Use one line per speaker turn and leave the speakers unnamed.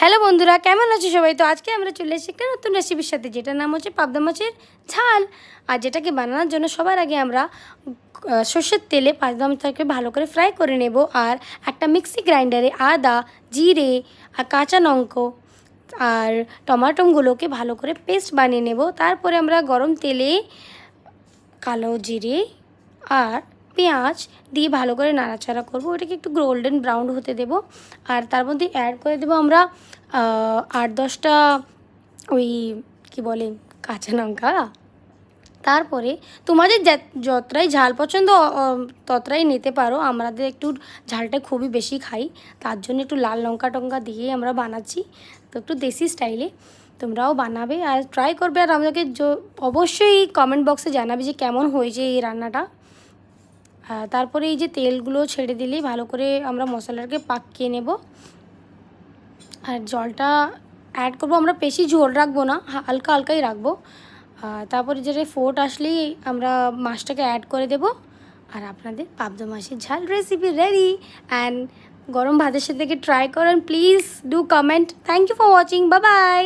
Hello বন্ধুরা, কেমন আছো সবাই? তো আজকে আমরা চলে এসেছি একটা নতুন রেসিপির সাথে, যেটার নাম হচ্ছে পাবদা মাছের ঝাল। আর যেটাকে বানানোর জন্য সবার আগে আমরা সর্ষের তেলে পাবদা মাছটাকে ভালো করে ফ্রাই করে নেব। আর একটা মিক্সি গ্রাইন্ডারে আদা, জিরে আর কাঁচা লঙ্কা আর টমাটোগুলোকে ভালো করে পেস্ট বানিয়ে নেব। তারপরে আমরা গরম তেলে কালো জিরে আর পেঁয়াজ দিয়ে ভালো করে নাড়াচাড়া করব। ওটাকে একটু গোল্ডেন ব্রাউন হতে দেব। আর তার মধ্যে অ্যাড করে দেবো আমরা 8-10টা ওই কী বলে কাঁচা লঙ্কা। তারপরে তোমাদের যতটাই ঝাল পছন্দ ততটাই নিতে পারো। আমাদের একটু ঝালটা খুবই বেশি খাই, তার জন্য একটু লাল লঙ্কা টঙ্কা দিয়ে আমরা বানাচ্ছি, তো একটু দেশি স্টাইলে তোমরাও বানাবে আর ট্রাই করবে। আর আমাদেরকে অবশ্যই কমেন্ট বক্সে জানাবে যে কেমন হয়েছে এই রান্নাটা। তারপরে এই যে তেলগুলো ছেড়ে দিলেই ভালো করে আমরা মশলাটাকে পাকিয়ে নেব। আর জলটা অ্যাড করব, আমরা বেশি ঝোল রাখবো না, হালকা হালকাই রাখবো। তারপরে যেটা ফোট আসলেই আমরা মাছটাকে অ্যাড করে দেব। আর আপনাদের পাবদা মাছের ঝাল রেসিপি রেডি। অ্যান্ড গরম ভাতের সাথে ট্রাই করেন, please do comment. Thank you for watching, bye by.